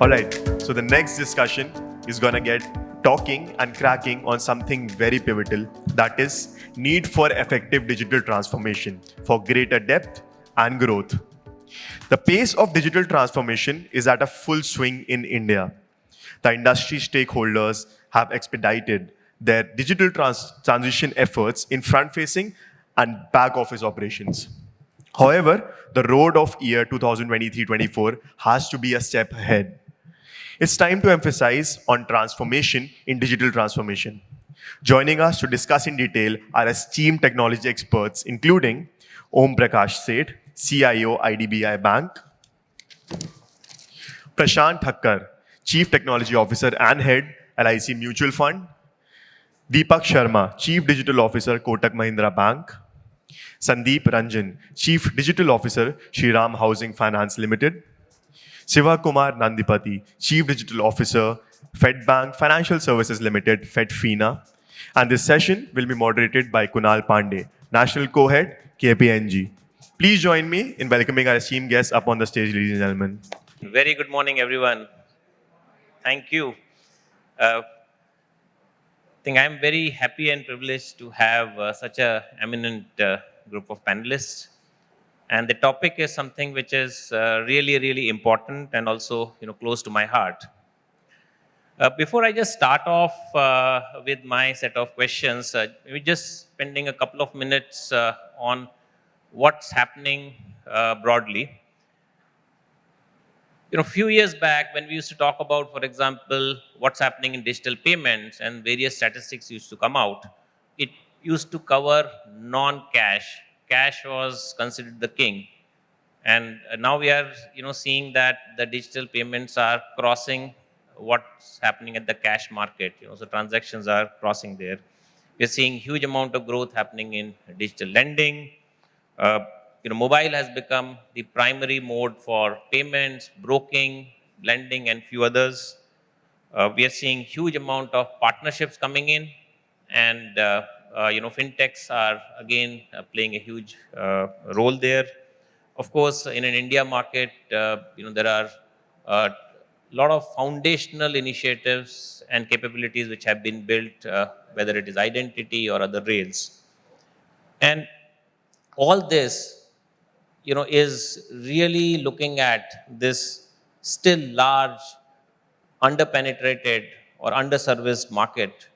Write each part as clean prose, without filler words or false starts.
Alright, so the next discussion is gonna get talking and cracking on something very pivotal, that is need for effective digital transformation for greater depth and growth. The pace of digital transformation is at a full swing in India. The industry stakeholders have expedited their digital transition efforts in front-facing and back-office operations. However, the road of year 2023-24 has to be a step ahead. It's time to emphasize on transformation in digital transformation. Joining us to discuss in detail are esteemed technology experts, including Prakash Seth, CIO IDBI Bank, Prashant Thakkar, Chief Technology Officer and Head, LIC Mutual Fund, Deepak Sharma, Chief Digital Officer, Kotak Mahindra Bank, Sandeep Ranjan, Chief Digital Officer, Shriram Housing Finance Limited, Sivakumar Nandipati, Chief Digital Officer, Fedbank Financial Services Limited, Fedfina. And this session will be moderated by Kunal Pande, National Co-Head, KPMG. Please join me in welcoming our esteemed guests up on the stage, ladies and gentlemen. Very good morning, everyone. Thank you. I think I'm very happy and privileged to have such an eminent group of panelists. And the topic is something which is really important and also close to my heart. Before I just start off with my set of questions, maybe just spending a couple of minutes on what's happening broadly. A few years back when we used to talk about, for example, what's happening in digital payments and various statistics used to come out, it used to cover non-cash. Cash was considered the king. And now we are seeing that the digital payments are crossing what's happening at the cash market. So transactions are crossing there. We're seeing huge amount of growth happening in digital lending. Mobile has become the primary mode for payments, broking, lending, and few others. We are seeing huge amount of partnerships coming in, and fintechs are again playing a huge role there. Of course, in an India market, there are a lot of foundational initiatives and capabilities which have been built, whether it is identity or other rails. And all this, is really looking at this still large, underpenetrated or underserviced market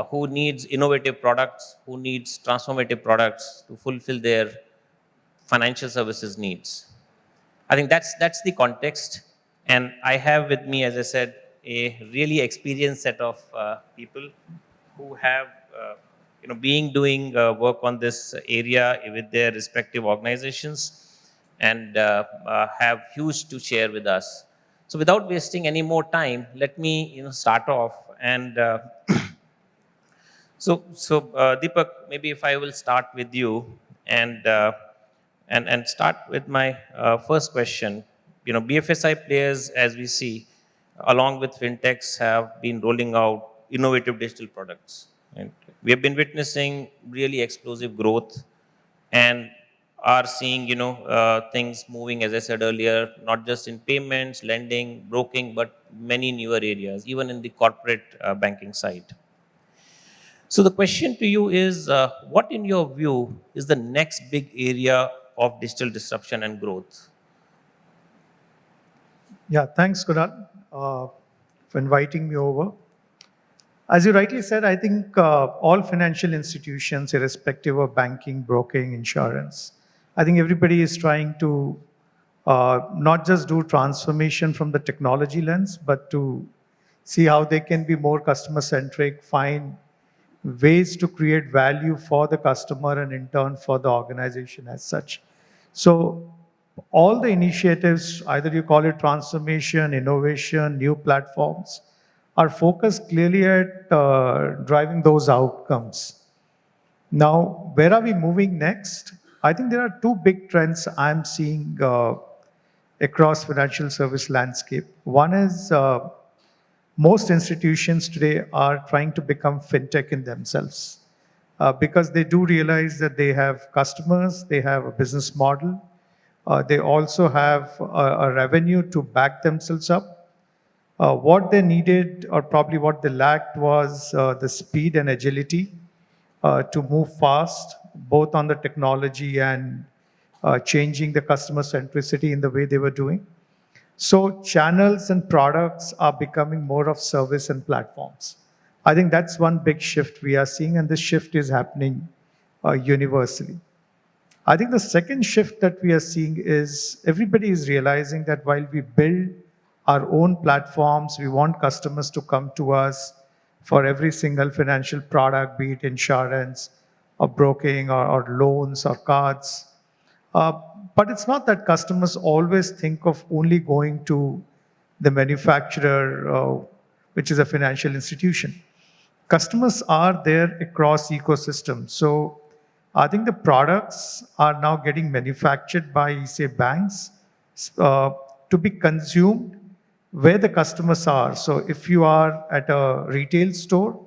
who needs innovative products, who needs transformative products to fulfill their financial services needs. I think that's the context. And I have with me, as I said, a really experienced set of people who have doing work on this area with their respective organizations and have huge to share with us. So without wasting any more time, let me start off. And so Deepak, maybe if I will start with you and start with my first question. BFSI players, as we see, along with fintechs, have been rolling out innovative digital products. And we have been witnessing really explosive growth and are seeing, things moving, as I said earlier, not just in payments, lending, broking, but many newer areas, even in the corporate banking side. So the question to you is, what in your view is the next big area of digital disruption and growth? Yeah, thanks, Kunal, for inviting me over. As you rightly said, I think all financial institutions, irrespective of banking, broking, insurance, I think everybody is trying to not just do transformation from the technology lens, but to see how they can be more customer-centric, find ways to create value for the customer and in turn for the organization as such. So all the initiatives, either you call it transformation, innovation, new platforms, are focused clearly at driving those outcomes. Now, where are we moving next? I think there are two big trends I'm seeing across financial service landscape. One is most institutions today are trying to become fintech in themselves because they do realize that they have customers, they have a business model, they also have a revenue to back themselves up. What they needed, or probably what they lacked, was the speed and agility to move fast, both on the technology and changing the customer centricity in the way they were doing. So channels and products are becoming more of service and platforms. I think that's one big shift we are seeing, and this shift is happening universally. I think the second shift that we are seeing is everybody is realizing that while we build our own platforms, we want customers to come to us for every single financial product, be it insurance or broking or loans or cards. But it's not that customers always think of only going to the manufacturer, which is a financial institution. Customers are there across ecosystems. So I think the products are now getting manufactured by, say, banks uh, to be consumed where the customers are. So if you are at a retail store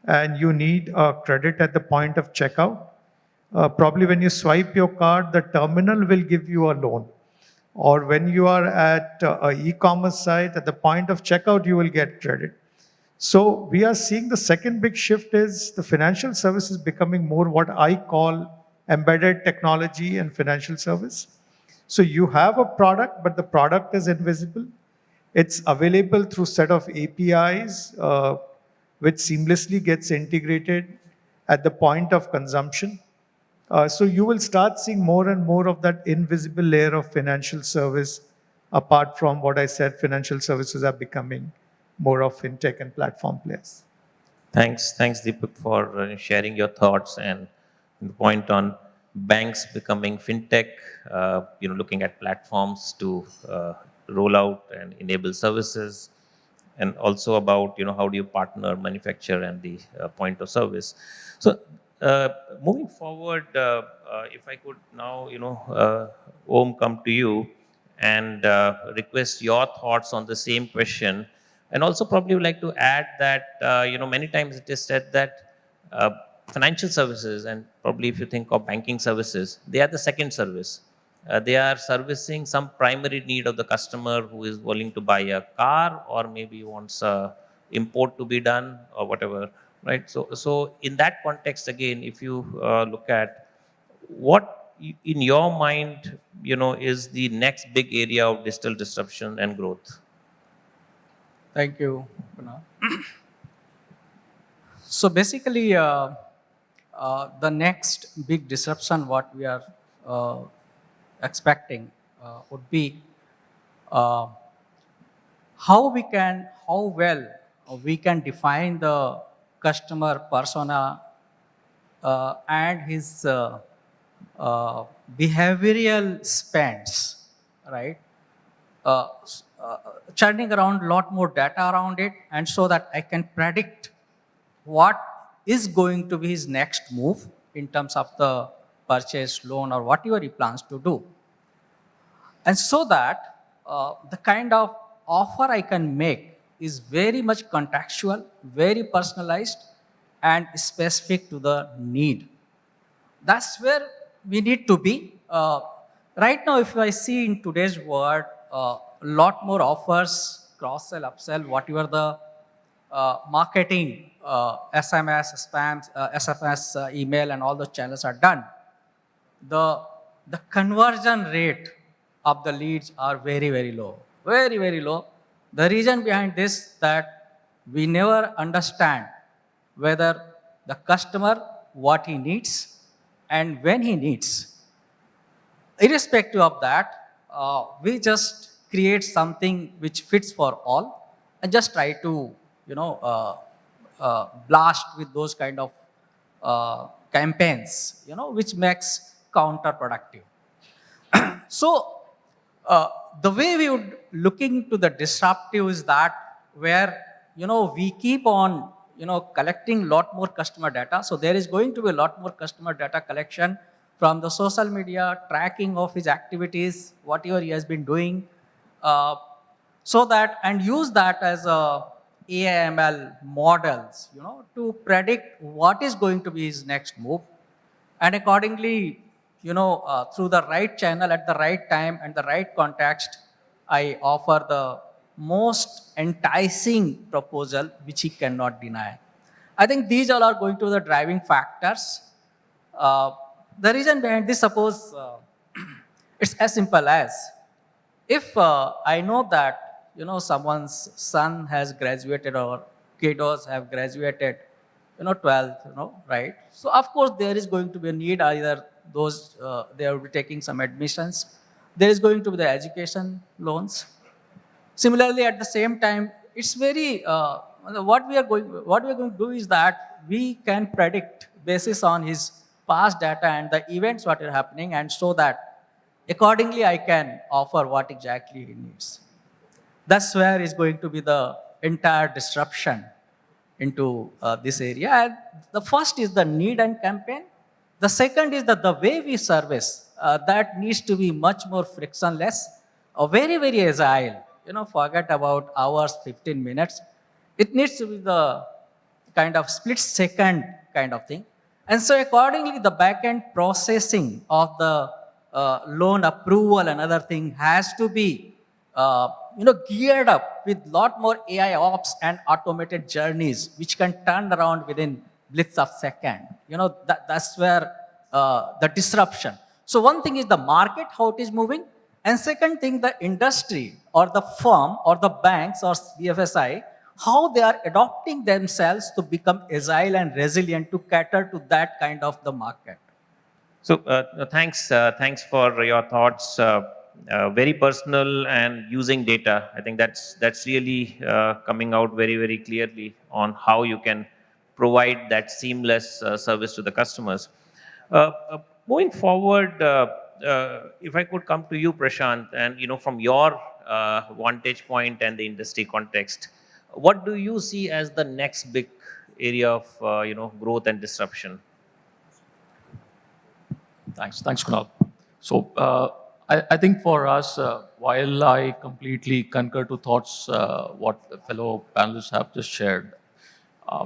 and you need a credit at the point of checkout, probably when you swipe your card, the terminal will give you a loan. Or when you are at an e-commerce site, at the point of checkout, you will get credit. So we are seeing the second big shift is the financial services becoming more what I call embedded technology and financial service. So you have a product, but the product is invisible. It's available through set of APIs, which seamlessly gets integrated at the point of consumption. So you will start seeing more and more of that invisible layer of financial service. Apart from what I said, financial services are becoming more of fintech and platform players. Thanks, Deepak, for sharing your thoughts and the point on banks becoming fintech. Looking at platforms to roll out and enable services, and also about how do you partner manufacturer and the point of service. So moving forward, if I could now Om, come to you and request your thoughts on the same question, and also probably would like to add that many times it is said that financial services, and probably if you think of banking services, they are the second service. They are servicing some primary need of the customer who is willing to buy a car, or maybe wants a import to be done, or whatever, right? So in that context, again, if you look at what in your mind, is the next big area of digital disruption and growth? Thank you, Kunal. So basically, the next big disruption what we are uh, expecting would be uh, how well we can define the customer persona and his behavioral spends, right? Churning around a lot more data around it, and so that I can predict what is going to be his next move in terms of the purchase, loan, or whatever he plans to do. And so that the kind of offer I can make is very much contextual, very personalized, and specific to the need. That's where we need to be. Right now, if I see in today's world, a lot more offers, cross-sell, upsell, whatever the marketing, SMS, spams, SMS, email, and all those channels are done, the conversion rate of the leads are very, very low. Very, very low. The reason behind this that we never understand whether the customer, what he needs and when he needs. Irrespective of that, we just create something which fits for all and just try to, blast with those kind of campaigns, which makes counterproductive. So the way we would looking to the disruptive is that where we keep on collecting lot more customer data. So there is going to be a lot more customer data collection from the social media, tracking of his activities, whatever he has been doing, so that and use that as a AIML models, to predict what is going to be his next move, and accordingly, through the right channel at the right time and the right context, I offer the most enticing proposal which he cannot deny. I think these all are going to be the driving factors. The reason behind this, suppose it's as simple as if I know that someone's son has graduated or kiddos have graduated, 12th, right? So of course there is going to be a need either those they will be taking some admissions. There is going to be the education loans. Similarly, at the same time, it's very what we are going to do is that we can predict basis on his past data and the events what are happening, and so that accordingly I can offer what exactly he needs. That's where is going to be the entire disruption into this area. And the first is the need and campaign. The second is that the way we service that needs to be much more frictionless, very, very agile. Forget about hours, 15 minutes. It needs to be the kind of split second kind of thing. And so accordingly, the back-end processing of the loan approval and other thing has to be geared up with lot more AI ops and automated journeys, which can turn around within blitz of second. That's where the disruption. So one thing is the market, how it is moving. And second thing, the industry or the firm or the banks or BFSI, how they are adopting themselves to become agile and resilient to cater to that kind of the market. So thanks for your thoughts. Very personal and using data. I think that's really coming out very, very clearly on how you can provide that seamless service to the customers. Moving forward, if I could come to you, Prashant, and from your vantage point and the industry context, what do you see as the next big area of growth and disruption? Thanks, Kunal. So I think for us, while I completely concur to thoughts what the fellow panelists have just shared,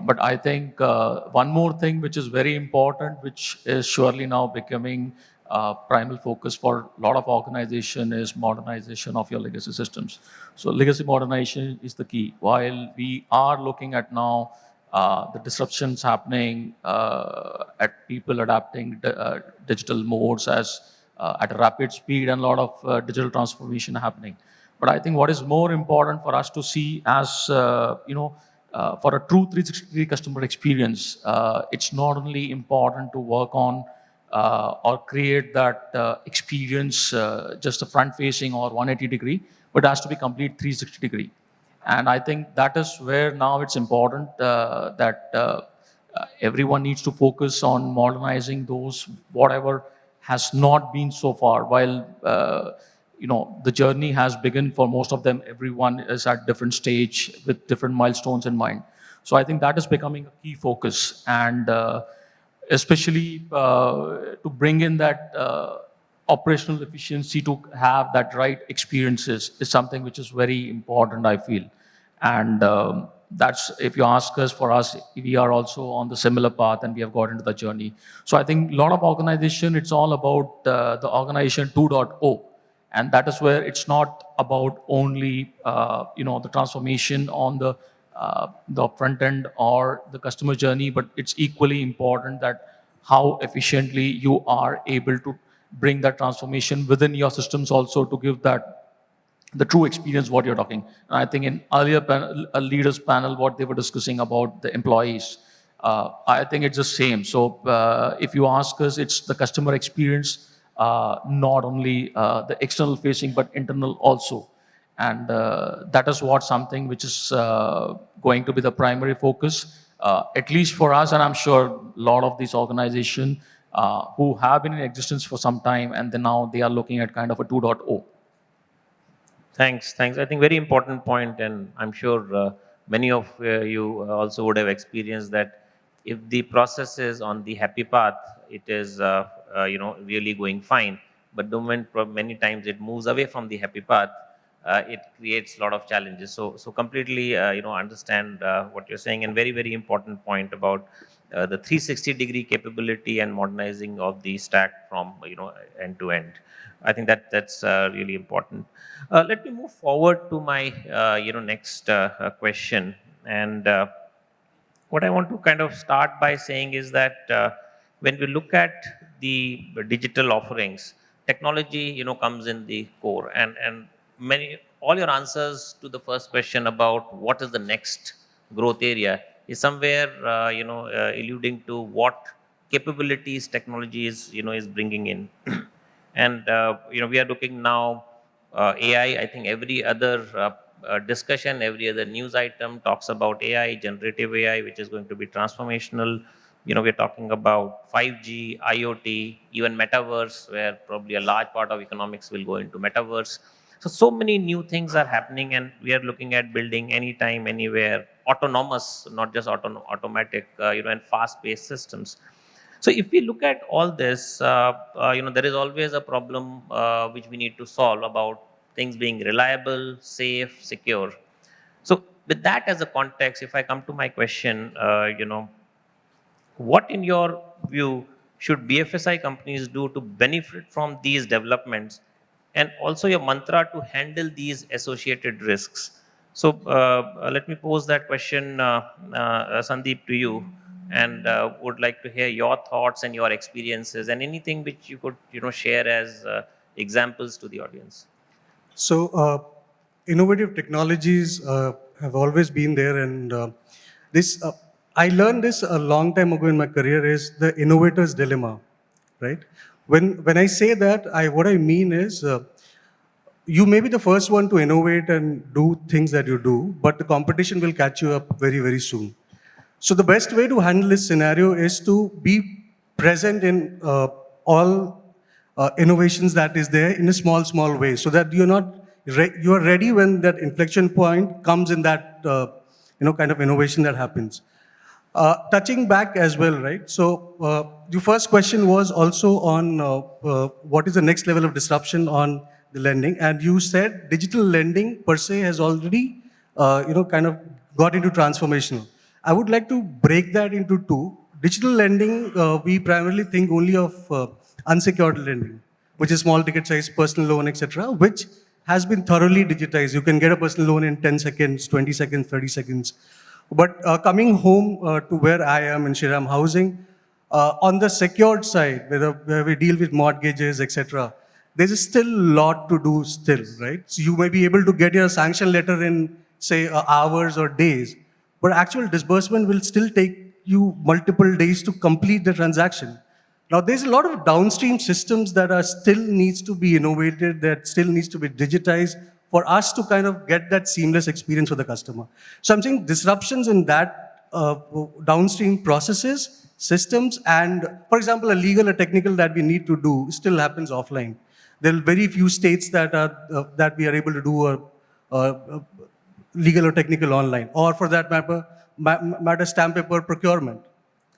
but I think one more thing which is very important, which is surely now becoming primal focus for a lot of organization, is modernization of your legacy systems. So legacy modernization is the key. While we are looking at now the disruptions happening at people adapting digital modes as at a rapid speed and a lot of digital transformation happening. But I think what is more important for us to see as, for a true 360 customer experience, it's not only important to work on or create that experience just a front facing or 180 degree, but it has to be complete 360 degree. And I think that is where now it's important that everyone needs to focus on modernizing those, whatever has not been so far. While the journey has begun for most of them, everyone is at different stage with different milestones in mind. So I think that is becoming a key focus, and especially to bring in that operational efficiency to have that right experiences is something which is very important, I feel. And that's, if you ask us, for us, we are also on the similar path and we have got into the journey. So I think a lot of organization, it's all about the organization 2.0. And that is where it's not about only, the transformation on the front end or the customer journey, but it's equally important that how efficiently you are able to bring that transformation within your systems also to give that the true experience what you're talking. And I think in earlier a leaders panel, what they were discussing about the employees, I think it's the same. So if you ask us, it's the customer experience, not only the external facing, but internal also. And that is what something which is going to be the primary focus, at least for us, and I'm sure a lot of these organizations who have been in existence for some time, and then now they are looking at kind of a 2.0. Thanks. I think very important point, and I'm sure many of you also would have experienced that if the process is on the happy path, it is really going fine. But the moment many times it moves away from the happy path, it creates a lot of challenges. So completely understand what you're saying, and very, very important point about the 360-degree capability and modernizing of the stack from end to end. I think that's really important. Let me move forward to my next question. And what I want to kind of start by saying is that when we look at the digital offerings, technology comes in the core, and many all your answers to the first question about what is the next growth area is somewhere alluding to what capabilities technology is bringing in. And we are looking now AI. I think every other discussion, every other news item talks about AI, generative AI, which is going to be transformational. We're talking about 5G, IoT, even metaverse, where probably a large part of economics will go into metaverse. So many new things are happening, and we are looking at building anytime, anywhere, autonomous, not just automatic, and fast-paced systems. So if we look at all this, there is always a problem which we need to solve about things being reliable, safe, secure. So with that as a context, if I come to my question, what in your view should BFSI companies do to benefit from these developments, and also your mantra to handle these associated risks? So let me pose that question, Sandeep, to you, and would like to hear your thoughts and your experiences and anything which you could share as examples to the audience. So, innovative technologies have always been there, and this I learned this a long time ago in my career is the innovator's dilemma, right? When I say that, what I mean is you may be the first one to innovate and do things that you do, but the competition will catch you up very, very soon. So the best way to handle this scenario is to be present in all innovations that is there in a small way, so that you are ready when that inflection point comes in that kind of innovation that happens. Touching back as well, right? So the first question was also on what is the next level of disruption on the lending, and you said digital lending per se has already kind of got into transformational. I would like to break that into two. Digital lending, we primarily think only of unsecured lending, which is small ticket size, personal loan, etc., which has been thoroughly digitized. You can get a personal loan in 10 seconds, 20 seconds, 30 seconds. But coming home to where I am in Shriram Housing, on the secured side, where we deal with mortgages, etc., there's still a lot to do still, right? So you may be able to get your sanction letter in, say, hours or days, but actual disbursement will still take you multiple days to complete the transaction. Now, there's a lot of downstream systems that are still needs to be innovated, that still needs to be digitized for us to kind of get that seamless experience for the customer. So I'm saying disruptions in that downstream processes, systems, and for example, a legal or technical that we need to do still happens offline. There are very few states that we are able to do legal or technical online, or for that matter stamp paper procurement.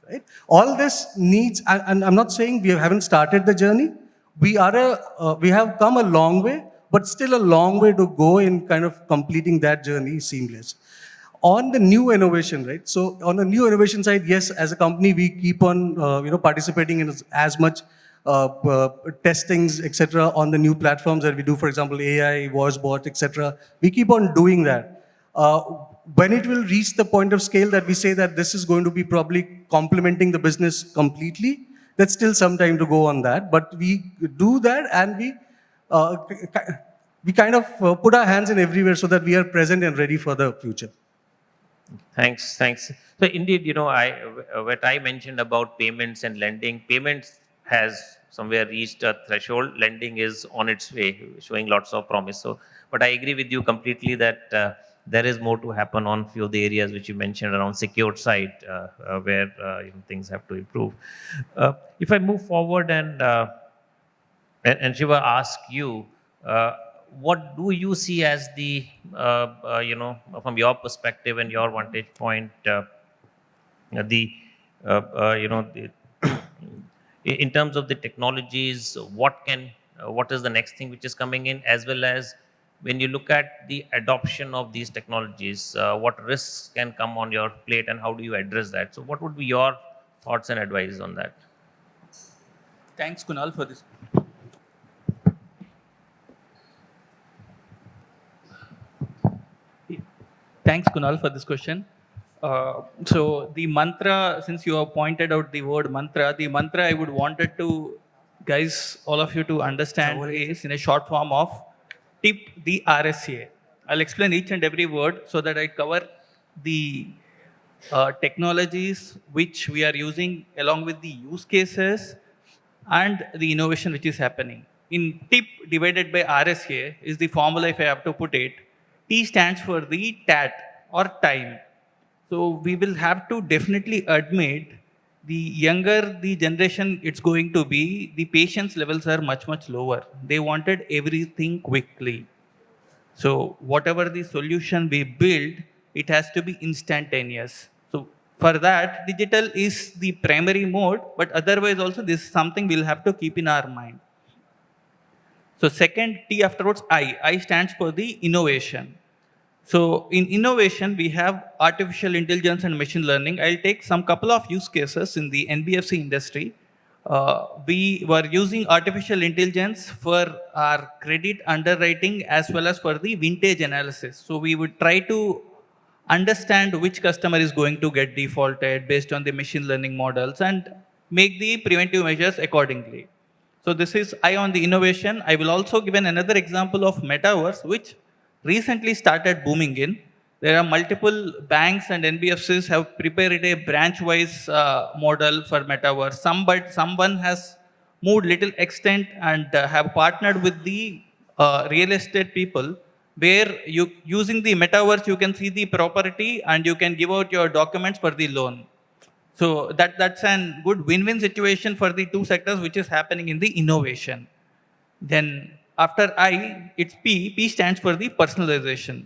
Right? All this needs, and I'm not saying we haven't started the journey. We have come a long way, but still a long way to go in kind of completing that journey seamless. On the new innovation, right? So on the new innovation side, yes, as a company, we keep on participating in as much testings, etc., on the new platforms that we do. For example, AI, voice bot, etc. We keep on doing that. When it will reach the point of scale that we say that this is going to be probably complementing the business completely, that's still some time to go on that. But we do that, and we kind of put our hands in everywhere so that we are present and ready for the future. Thanks. So indeed, what I mentioned about payments and lending, payments has somewhere reached a threshold. Lending is on its way, showing lots of promise. So, but I agree with you completely that there is more to happen on few of the areas which you mentioned around secured side, where things have to improve. If I move forward and Shiva, ask you, what do you see as the from your perspective and your vantage point, in terms of the technologies, what is the next thing which is coming in, as well as when you look at the adoption of these technologies, what risks can come on your plate and how do you address that? So what would be your thoughts and advice on that. Thanks, Kunal, for this. Thanks, Kunal, for this question. So the mantra, since you have pointed out the word mantra, the mantra I would wanted to, guys, all of you to understand is in a short form of tip the RSA. I'll explain each and every word so that I cover the technologies which we are using along with the use cases and the innovation which is happening. In TIP divided by RSA is the formula if I have to put it. T stands for the TAT or time. So we will have to definitely admit the younger the generation it's going to be, the patience levels are much, much lower. They wanted everything quickly. So whatever the solution we build, it has to be instantaneous. So for that, digital is the primary mode, but otherwise also this is something we'll have to keep in our mind. So second T afterwards, I. I stands for the innovation. So in innovation, we have artificial intelligence and machine learning. I'll take some couple of use cases in the NBFC industry. We were using artificial intelligence for our credit underwriting as well as for the vintage analysis. So we would try to understand which customer is going to get defaulted based on the machine learning models and make the preventive measures accordingly. So this is I on the innovation. I will also give another example of metaverse, which recently started booming in. There are multiple banks and NBFCs have prepared a branch-wise model for metaverse. Someone has moved little extent and have partnered with the real estate people, where you using the metaverse you can see the property and you can give out your documents for the loan. So that's a good win-win situation for the two sectors which is happening in the innovation. Then after I, it's P. P stands for the personalization.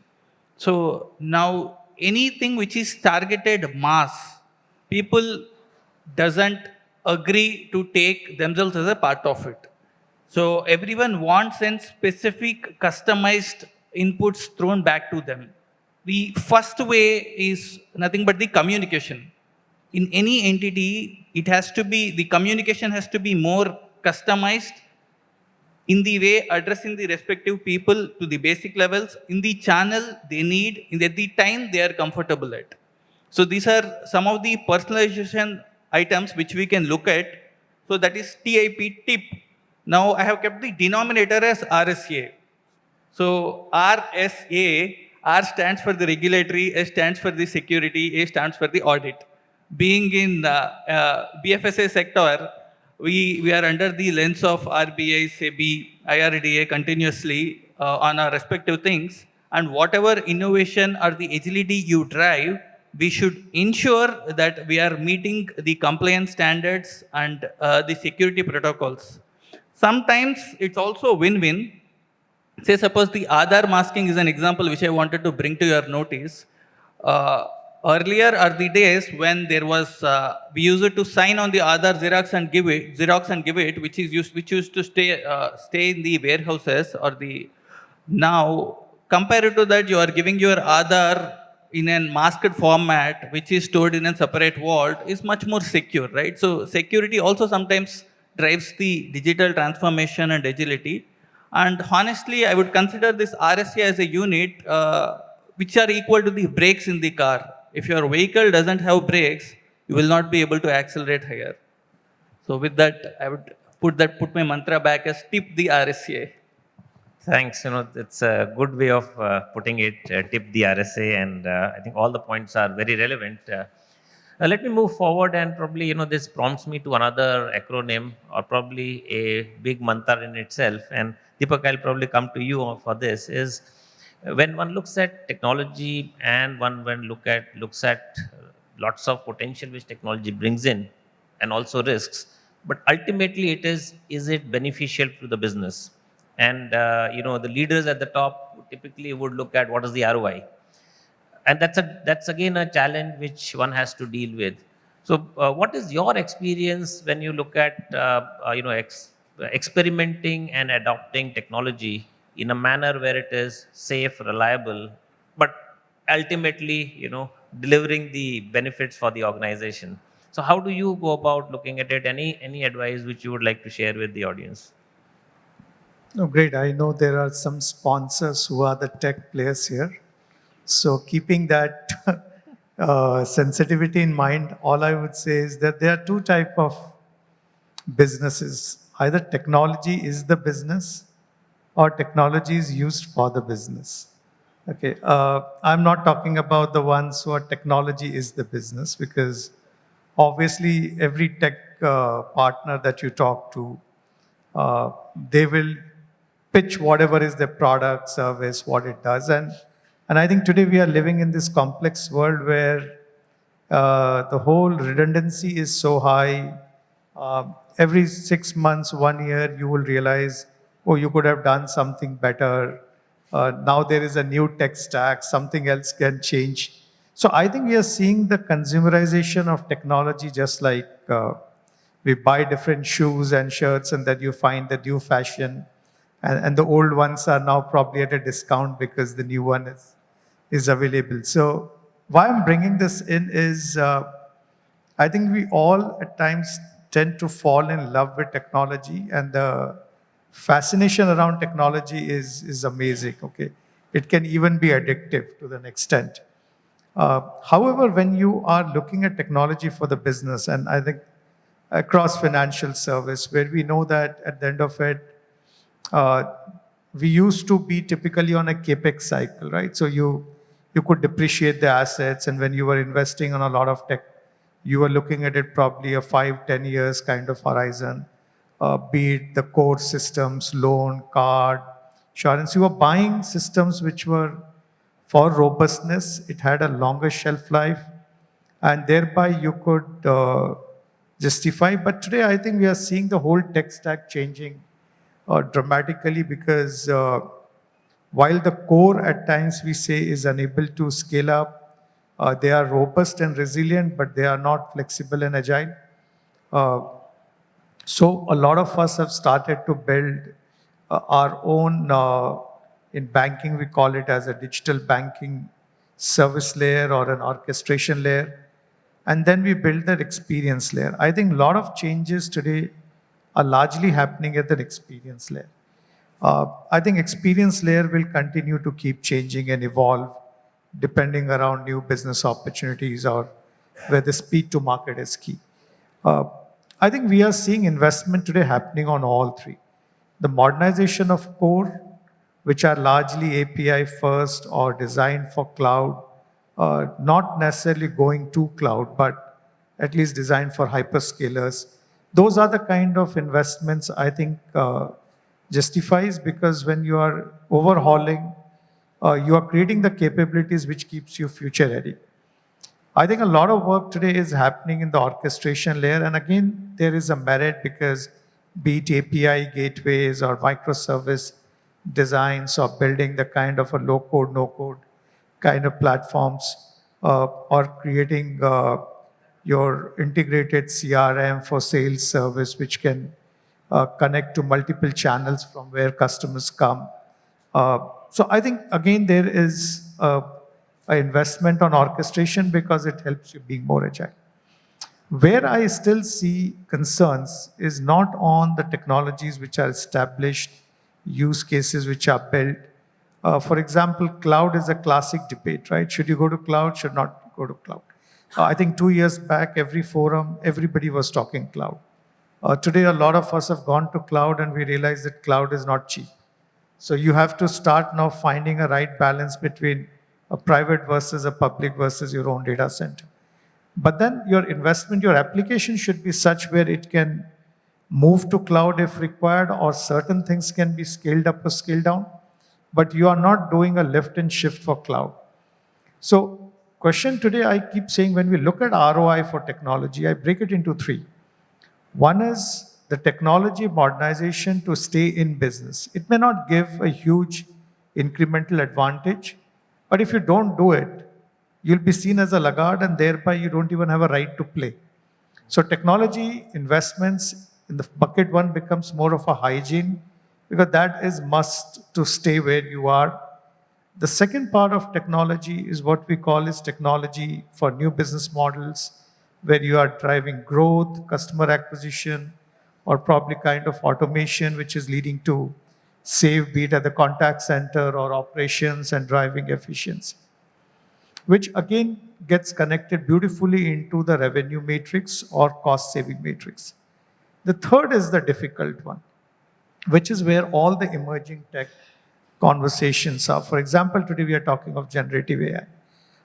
So now anything which is targeted mass, people doesn't agree to take themselves as a part of it. So everyone wants and specific customized inputs thrown back to them. The first way is nothing but the communication. In any entity, it has to be, the communication has to be more customized in the way addressing the respective people to the basic levels, in the channel they need, in the time they are comfortable at. So these are some of the personalization items which we can look at. So that is TIP, tip. Now I have kept the denominator as RSA. So RSA, R stands for the regulatory, S stands for the security, A stands for the audit. Being in BFSI sector, we are under the lens of RBI, SEBI, IRDA continuously on our respective things. And whatever innovation or the agility you drive, we should ensure that we are meeting the compliance standards and the security protocols. Sometimes it's also win-win. Say suppose the Aadhaar masking is an example which I wanted to bring to your notice. Earlier are the days when there was, we used to sign on the Aadhaar Xerox and give it, which used to stay in the warehouses or the, now compared to that you are giving your Aadhaar in a masked format, which is stored in a separate vault, is much more secure, right? So security also sometimes drives the digital transformation and agility. And honestly, I would consider this RSA as a unit which are equal to the brakes in the car. If your vehicle doesn't have brakes, you will not be able to accelerate higher. So with that, I would put my mantra back as tip the RSA. Thanks. It's a good way of putting it, tip the RSA, and I think all the points are very relevant. Let me move forward, and probably, this prompts me to another acronym or probably a big mantra in itself. And Deepak, I'll probably come to you for this, is when one looks at technology and one looks at lots of potential which technology brings in and also risks, but ultimately is it beneficial to the business? And the leaders at the top typically would look at what is the ROI, and that's again a challenge which one has to deal with. So what is your experience when you look at experimenting and adopting technology in a manner where it is safe, reliable, but ultimately delivering the benefits for the organization? So how do you go about looking at it? Any advice which you would like to share with the audience? No, great. I know there are some sponsors who are the tech players here. So keeping that sensitivity in mind, all I would say is that there are two types of businesses. Either technology is the business or technology is used for the business. Okay, I'm not talking about the ones who are technology is the business, because obviously every tech partner that you talk to, they will pitch whatever is their product, service, what it does. And I think today we are living in this complex world where the whole redundancy is so high. Every 6 months, 1 year, you will realize, oh, you could have done something better. Now there is a new tech stack, something else can change. So I think we are seeing the consumerization of technology, just like we buy different shoes and shirts and then you find the new fashion. And the old ones are now probably at a discount because the new one is available. So why I'm bringing this in is I think we all at times tend to fall in love with technology, and the fascination around technology is amazing, okay? It can even be addictive to an extent. However, when you are looking at technology for the business, and I think across financial service, where we know that at the end of it, we used to be typically on a capex cycle, right? So you could depreciate the assets, and when you were investing on a lot of tech, you were looking at it probably a 5-10 years kind of horizon, be it the core systems, loan, card, insurance. You were buying systems which were for robustness. It had a longer shelf life, and thereby you could justify. But today, I think we are seeing the whole tech stack changing dramatically, because while the core at times we say is unable to scale up, they are robust and resilient, but they are not flexible and agile. So a lot of us have started to build our own, in banking we call it as a digital banking service layer or an orchestration layer. And then we build that experience layer. I think a lot of changes today are largely happening at the experience layer. I think experience layer will continue to keep changing and evolve depending around new business opportunities or where the speed to market is key. I think we are seeing investment today happening on all three. The modernization of core, which are largely API first or designed for cloud, not necessarily going to cloud, but at least designed for hyperscalers. Those are the kind of investments I think justifies, because when you are overhauling, you are creating the capabilities which keeps you future ready. I think a lot of work today is happening in the orchestration layer, and again, there is a merit, because be it API gateways or microservice designs or building the kind of a low-code, no-code kind of platforms, or creating your integrated CRM for sales service, which can connect to multiple channels from where customers come. So I think, again, there is an investment on orchestration because it helps you be more agile. Where I still see concerns is not on the technologies which are established, use cases which are built. For example, cloud is a classic debate, right? Should you go to cloud, should not go to cloud? I think 2 years back, every forum, everybody was talking cloud. Today, a lot of us have gone to cloud and we realize that cloud is not cheap. So you have to start now finding a right balance between a private versus a public versus your own data center. But then your investment, your application should be such where it can move to cloud if required, or certain things can be scaled up or scaled down, but you are not doing a lift and shift for cloud. So question today, I keep saying, when we look at ROI for technology, I break it into three. One is the technology modernization to stay in business. It may not give a huge incremental advantage, but if you don't do it, you'll be seen as a laggard, and thereby you don't even have a right to play. So technology investments in the bucket one becomes more of a hygiene, because that is must to stay where you are. The second part of technology is what we call is technology for new business models, where you are driving growth, customer acquisition, or probably kind of automation, which is leading to save, be it at the contact center or operations and driving efficiency, which again gets connected beautifully into the revenue matrix or cost saving matrix. The third is the difficult one, which is where all the emerging tech conversations are. For example, today we are talking of generative AI.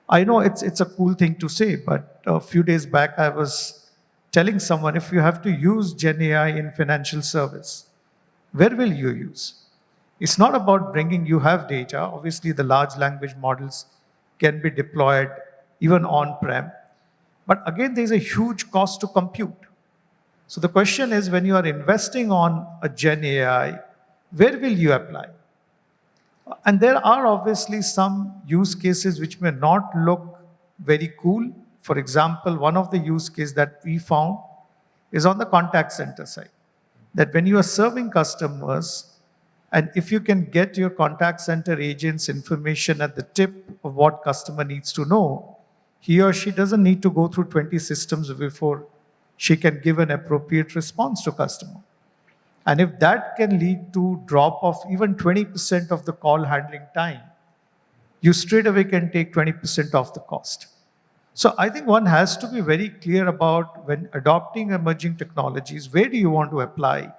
I know it's a cool thing to say, but a few days back I was telling someone, if you have to use Gen AI in financial service, where will you use? It's not about bringing, you have data. Obviously, the large language models can be deployed even on-prem. But again, there's a huge cost to compute. So the question is, when you are investing on a Gen AI, where will you apply? And there are obviously some use cases which may not look very cool. For example, one of the use cases that we found is on the contact center side. That when you are serving customers, and if you can get your contact center agent's information at the tip of what customer needs to know, he or she doesn't need to go through 20 systems before she can give an appropriate response to customer. And if that can lead to drop of even 20% of the call handling time, you straight away can take 20% off the cost. So I think one has to be very clear about, when adopting emerging technologies, where do you want to apply?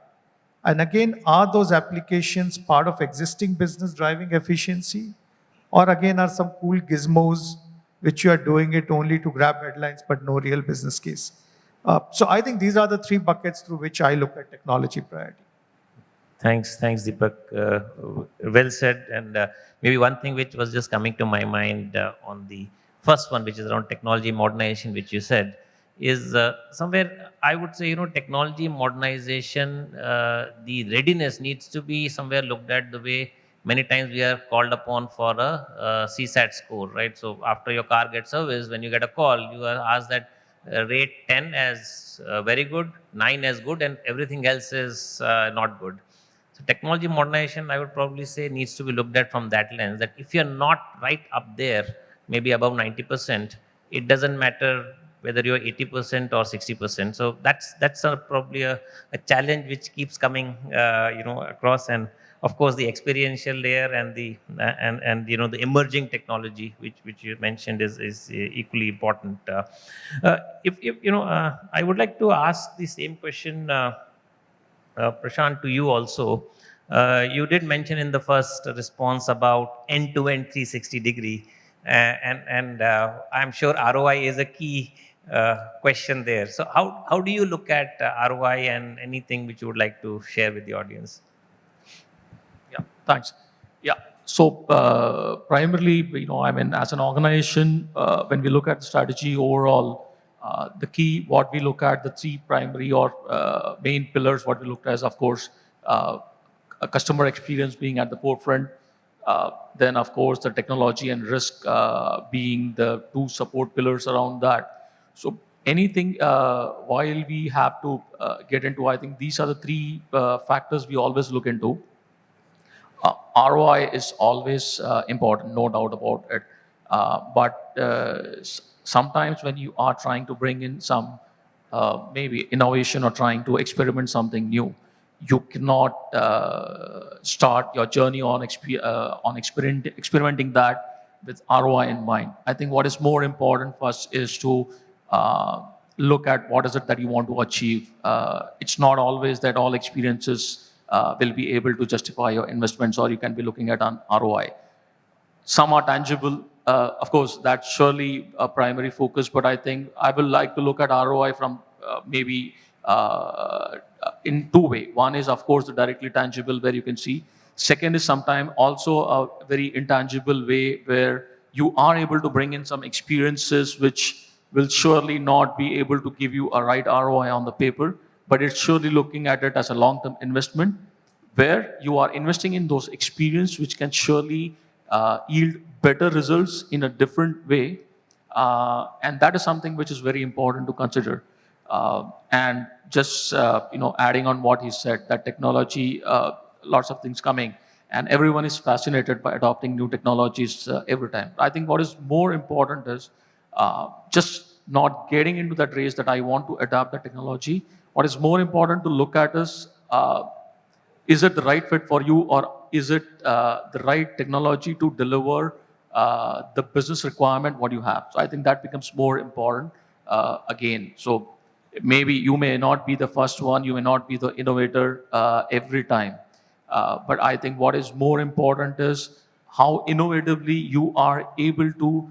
And again, are those applications part of existing business driving efficiency? Or again, are some cool gizmos which you are doing it only to grab headlines but no real business case? So I think these are the three buckets through which I look at technology priority. Thanks, Deepak. Well said. And maybe one thing which was just coming to my mind on the first one, which is around technology modernization, which you said, is somewhere I would say, technology modernization, the readiness needs to be somewhere looked at the way many times we are called upon for a CSAT score, right? So after your car gets serviced, when you get a call, you are asked that rate 10 as very good, 9 as good, and everything else is not good. So technology modernization, I would probably say, needs to be looked at from that lens, that if you're not right up there, maybe above 90%, it doesn't matter whether you're 80% or 60%. So that's probably a challenge which keeps coming, across. And of course, the experiential layer and the emerging technology which you mentioned is equally important. I would like to ask the same question, Prashant, to you also. You did mention in the first response about end-to-end 360-degree, and I'm sure ROI is a key question there. So how do you look at ROI, and anything which you would like to share with the audience? Yeah, thanks. Yeah, so primarily, as an organization, when we look at the strategy overall, the key, what we look at, the three primary or main pillars, what we looked at is, of course, a customer experience being at the forefront. Then, of course, the technology and risk being the two support pillars around that. So anything, while we have to get into, I think these are the three factors we always look into. ROI is always important, no doubt about it. But sometimes when you are trying to bring in some maybe innovation or trying to experiment something new, you cannot start your journey on experimenting that with ROI in mind. I think what is more important for us is to look at what is it that you want to achieve. It's not always that all experiences will be able to justify your investments, or you can be looking at an ROI. Some are tangible. Of course, that's surely a primary focus, but I think I will like to look at ROI from maybe in two ways. One is, of course, the directly tangible, where you can see. Second is sometimes also a very intangible way where you are able to bring in some experiences which will surely not be able to give you a right ROI on the paper, but it's surely looking at it as a long-term investment where you are investing in those experiences which can surely yield better results in a different way. And that is something which is very important to consider. And just adding on what he said, that technology, lots of things coming, and everyone is fascinated by adopting new technologies every time. I think what is more important is just not getting into that race that I want to adapt the technology. What is more important to look at is it the right fit for you, or is it the right technology to deliver the business requirement what you have? So I think that becomes more important again. So maybe you may not be the first one, you may not be the innovator every time. But I think what is more important is how innovatively you are able to,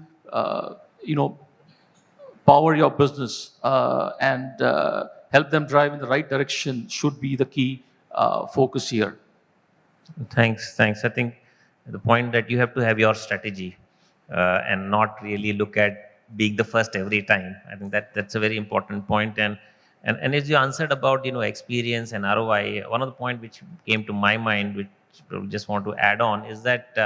power your business and help them drive in the right direction should be the key focus here. Thanks. I think the point that you have to have your strategy and not really look at being the first every time. I think that's a very important point. And as you answered about experience and ROI, one of the point which came to my mind, which I just want to add on, is that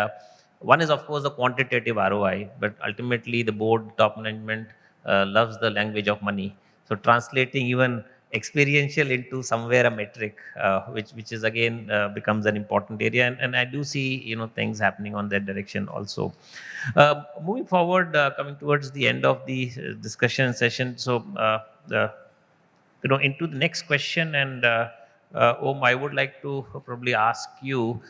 one is of course the quantitative ROI, but ultimately the board top management loves the language of money. So translating even experiential into somewhere a metric, which is again becomes an important area, and I do see things happening on that direction also. Moving forward, coming towards the end of the discussion session, so into the next question, and Om, I would like to probably ask you.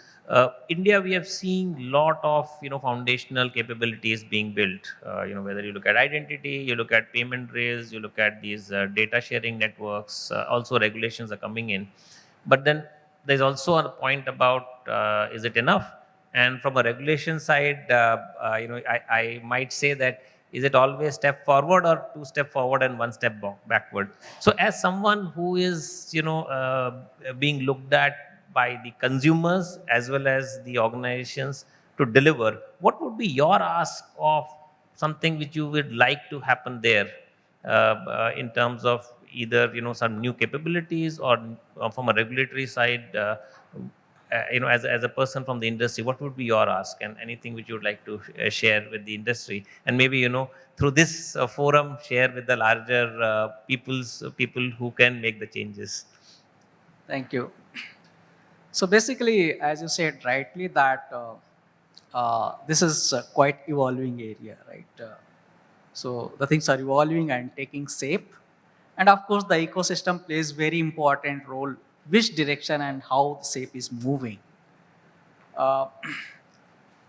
India, we have seen lot of foundational capabilities being built. Whether you look at identity, you look at payment rails, you look at these data sharing networks. Also, regulations are coming in, but then there's also a point about is it enough? And from a regulation side, I might say that is it always step forward or 2 step forward and 1 step backward? So, as someone who is being looked at by the consumers as well as the organizations to deliver, what would be your ask of something which you would like to happen there in terms of either some new capabilities or from a regulatory side, as a person from the industry, what would be your ask, and anything which you would like to share with the industry, and maybe through this forum share with the larger people who can make the changes. Thank you. So basically, as you said rightly, that this is quite evolving area, right? So the things are evolving and taking shape. And of course, the ecosystem plays very important role, which direction and how the shape is moving.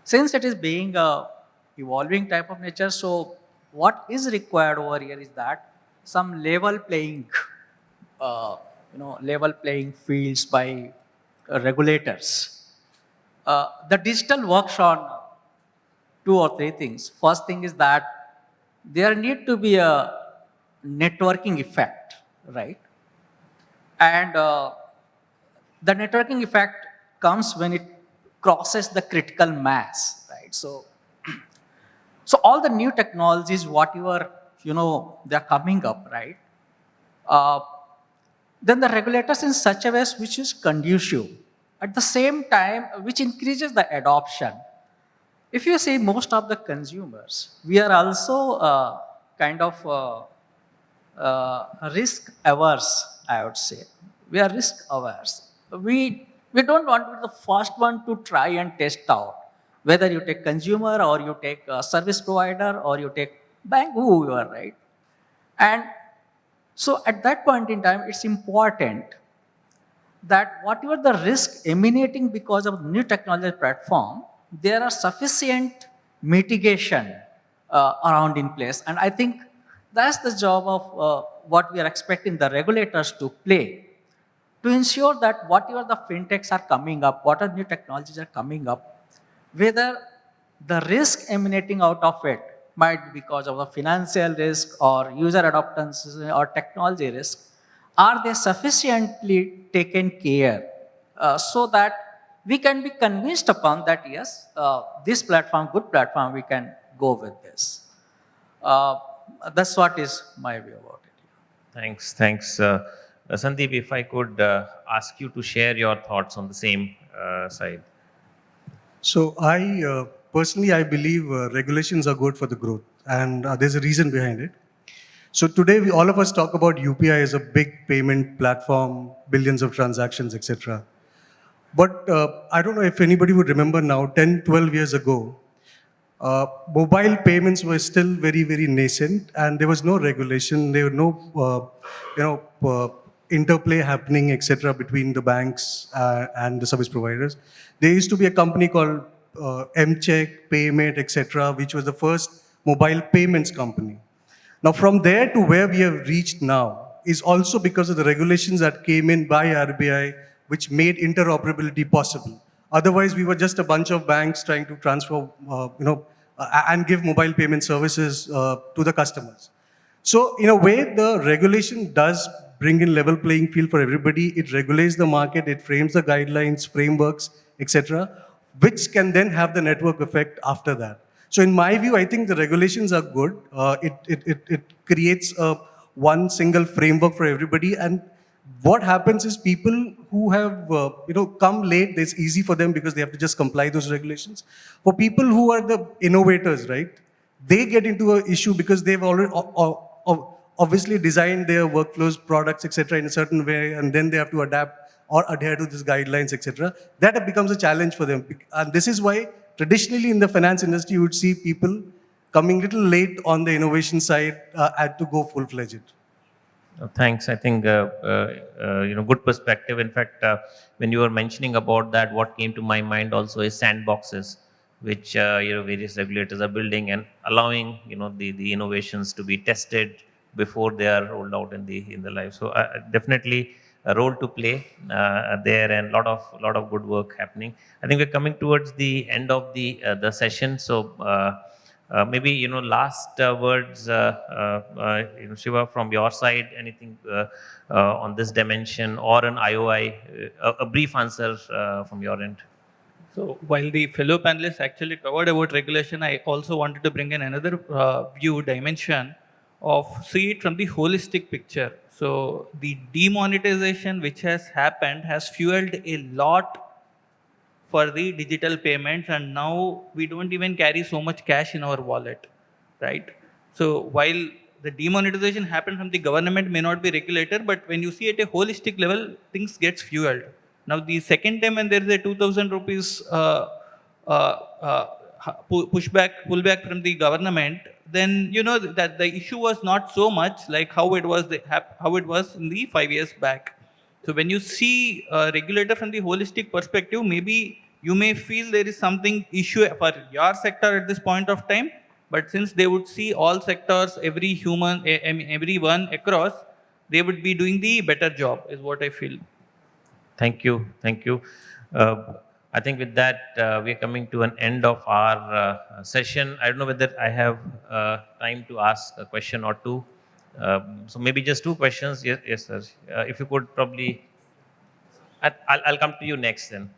Since it is being a evolving type of nature, so what is required over here is that some level playing fields by regulators. The digital works on 2 or 3 things. First thing is that there need to be a networking effect, right? And the networking effect comes when it crosses the critical mass, right? So all the new technologies, whatever they're coming up, right? Then the regulators in such a way which is conducive. At the same time, which increases the adoption. If you see most of the consumers, we are also kind of risk averse, I would say. We are risk averse. We don't want to be the first one to try and test out. Whether you take consumer or you take a service provider or you take bank, who you are, right? And so at that point in time, it's important that whatever the risk emanating because of new technology platform, there are sufficient mitigation around in place. And I think that's the job of what we are expecting the regulators to play, to ensure that whatever the fintechs are coming up, what are new technologies are coming up, whether the risk emanating out of it might be because of the financial risk or user adoptance or technology risk, are they sufficiently taken care so that we can be convinced upon that, yes, this platform, good platform, we can go with this. That's what is my view about it. Thanks. Sandeep, if I could ask you to share your thoughts on the same side. So personally, I believe regulations are good for the growth, and there's a reason behind it. So today, all of us talk about UPI as a big payment platform, billions of transactions, etc. But I don't know if anybody would remember now, 10, 12 years ago, mobile payments were still very, very nascent, and there was no regulation. There were no, interplay happening, etc., between the banks and the service providers. There used to be a company called M-Check, Paymate, etc., which was the first mobile payments company. Now, from there to where we have reached now is also because of the regulations that came in by RBI, which made interoperability possible. Otherwise, we were just a bunch of banks trying to transfer, and give mobile payment services to the customers. So, in a way, the regulation does bring in level playing field for everybody. It regulates the market, it frames the guidelines, frameworks, etc., which can then have the network effect after that. So in my view, I think the regulations are good. It creates one single framework for everybody. And what happens is people who have come late, it's easy for them because they have to just comply those regulations. For people who are the innovators, right, they get into an issue because they've already obviously designed their workflows, products, etc., in a certain way, and then they have to adapt or adhere to these guidelines, etc. That becomes a challenge for them. And this is why traditionally in the finance industry, you would see people coming a little late on the innovation side had to go full-fledged. Thanks. I think good perspective. In fact, when you were mentioning about that, what came to my mind also is sandboxes, which various regulators are building and allowing the innovations to be tested before they are rolled out in the life. So definitely a role to play there, and lot of good work happening. I think we're coming towards the end of the session. So maybe last words, Shiva, from your side, anything on this dimension or an IOI, a brief answer from your end. So while the fellow panelists actually covered about regulation, I also wanted to bring in another dimension of see it from the holistic picture. So the demonetization which has happened has fueled a lot for the digital payments, and now we don't even carry so much cash in our wallet, right? So while the demonetization happened from the government may not be regulated, but when you see at a holistic level, things gets fueled. Now the second time when there is a 2,000 rupees pullback from the government, then that the issue was not so much like how it was in the 5 years back. So when you see a regulator from the holistic perspective, maybe you may feel there is something issue for your sector at this point of time, but since they would see all sectors, every human, everyone across, they would be doing the better job, is what I feel. Thank you. I think with that, we are coming to an end of our session. I don't know whether I have time to ask a question or two. So maybe just two questions. Yes, sir. If you could probably, I'll come to you next then.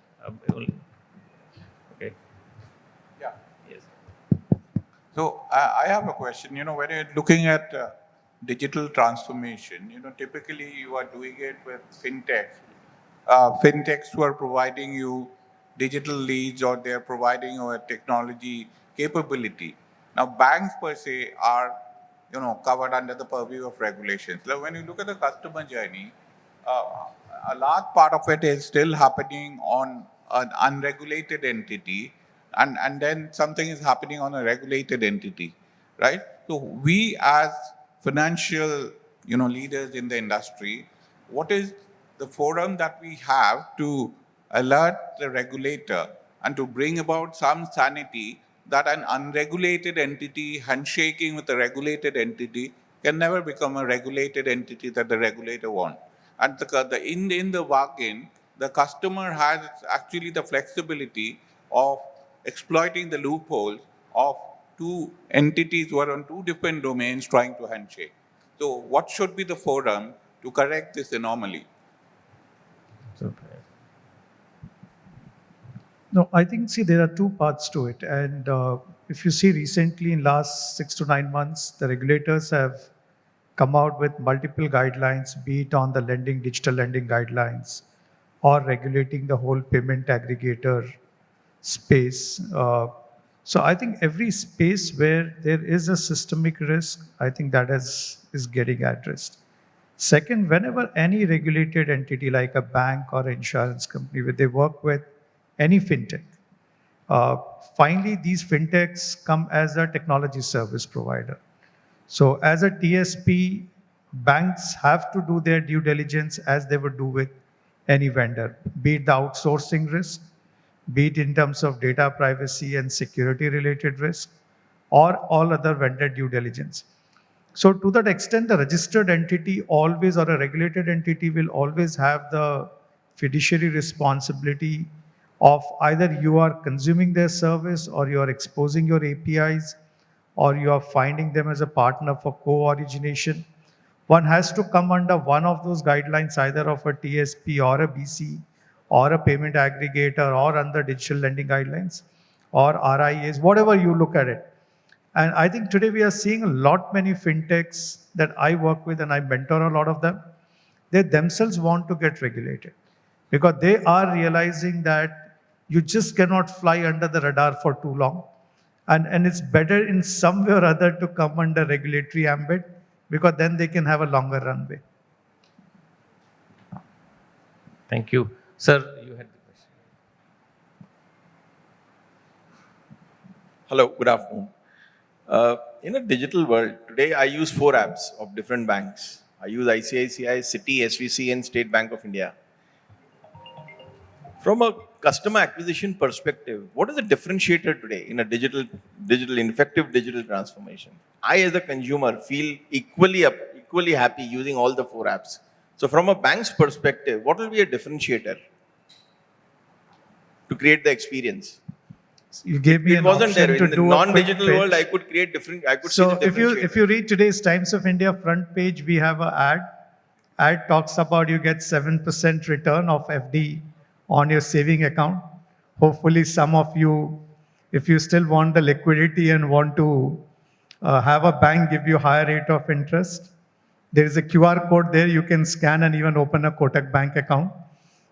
Okay. Yeah. Yes. So I have a question. When you're looking at digital transformation, typically you are doing it with fintech. Fintechs who are providing you digital leads, or they're providing you a technology capability. Now, banks per se are, covered under the purview of regulations. So when you look at the customer journey, a large part of it is still happening on an unregulated entity, and then something is happening on a regulated entity, right? So we as financial, leaders in the industry, what is the forum that we have to alert the regulator and to bring about some sanity that an unregulated entity handshaking with a regulated entity can never become a regulated entity that the regulator wants. And in the bargain, the customer has actually the flexibility of exploiting the loopholes of two entities who are on two different domains trying to handshake. So what should be the forum to correct this anomaly? No, I think, see, there are two parts to it. And if you see recently in last 6 to 9 months, the regulators have come out with multiple guidelines, be it on the digital lending guidelines, or regulating the whole payment aggregator space. So I think every space where there is a systemic risk, I think that is getting addressed. Second, whenever any regulated entity like a bank or insurance company, where they work with any fintech, finally, these fintechs come as a technology service provider. So as a TSP, banks have to do their due diligence as they would do with any vendor, be it the outsourcing risk, be it in terms of data privacy and security related risk, or all other vendor due diligence. So to that extent, the registered entity always, or a regulated entity, will always have the fiduciary responsibility of either you are consuming their service, or you are exposing your APIs, or you are finding them as a partner for co-origination. One has to come under one of those guidelines, either of a TSP or a BC or a payment aggregator, or under digital lending guidelines or RIAs, whatever you look at it. And I think today we are seeing a lot many fintechs that I work with, and I mentor a lot of them. They themselves want to get regulated because they are realizing that you just cannot fly under the radar for too long. And it's better in some way or other to come under regulatory ambit, because then they can have a longer runway. Thank you. Sir, you had the question. Hello, good afternoon. In a digital world, today I use 4 apps of different banks. I use ICICI, Citi, SVC, and State Bank of India. From a customer acquisition perspective, what is the differentiator today in a effective digital transformation? I, as a consumer, feel equally happy using all the 4 apps. So from a bank's perspective, what will be a differentiator to create the experience? You gave me It an wasn't option there. to In the do a quick non-digital world, I pitch. could create different, I could So see the differentiator. if you read today's Times of India front page, we have an ad. Ad talks about you get 7% return of FD on your saving account. Hopefully some of you, if you still want the liquidity and want to have a bank give you higher rate of interest, there is a QR code there. You can scan and even open a Kotak bank account.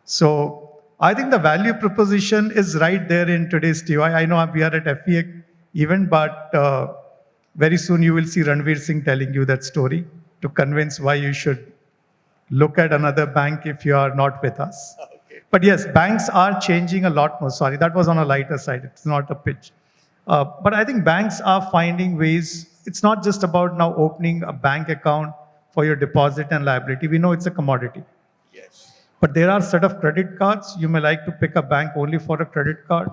So I think the value proposition is right there in today's TY. I know we are at FEA event, but very soon you will see Ranveer Singh telling you that story to convince why you should look at another bank if you are not with us. Okay. But yes, banks are changing a lot more. Sorry, that was on a lighter side. It's not a pitch. But I think banks are finding ways. It's not just about now opening a bank account for your deposit and liability. We know it's a commodity. Yes. But there are set of credit cards. You may like to pick a bank only for a credit card.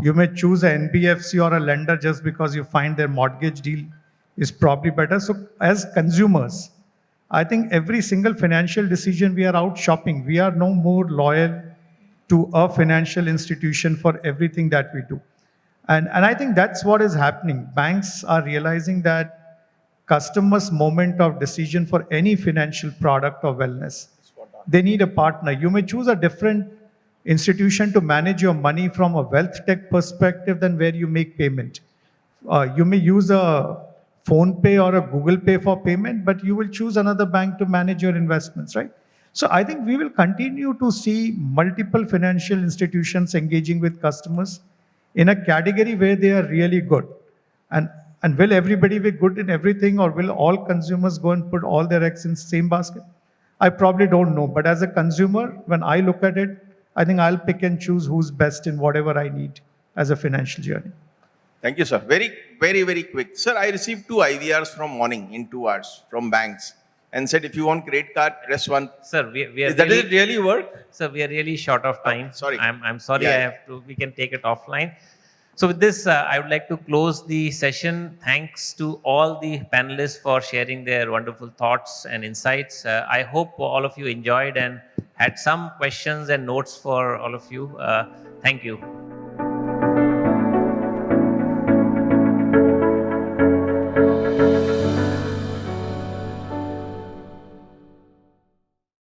You may choose an NBFC or a lender just because you find their mortgage deal is probably better. So as consumers, I think every single financial decision we are out shopping, we are no more loyal to a financial institution for everything that we do. And I think that's what is happening. Banks are realizing that customers' moment of decision for any financial product or wellness, they need a partner. You may choose a different institution to manage your money from a wealth tech perspective than where you make payment. You may use a Phone Pay or a Google Pay for payment, but you will choose another bank to manage your investments, right? So I think we will continue to see multiple financial institutions engaging with customers in a category where they are really good. And will everybody be good in everything, or will all consumers go and put all their eggs in the same basket? I probably don't know. But as a consumer, when I look at it, I think I'll pick and choose who's best in whatever I need as a financial journey. Thank you, sir. Very quick. Sir, I received 2 IVRs from morning in 2 hours from banks and said, if you want credit card, press 1. Sir, we are Does it really work? Sir, we are really short of time. Oh, sorry. I'm sorry. Yeah. We can take it offline. So with this, I would like to close the session. Thanks to all the panelists for sharing their wonderful thoughts and insights. I hope all of you enjoyed and had some questions and notes for all of you. Thank you.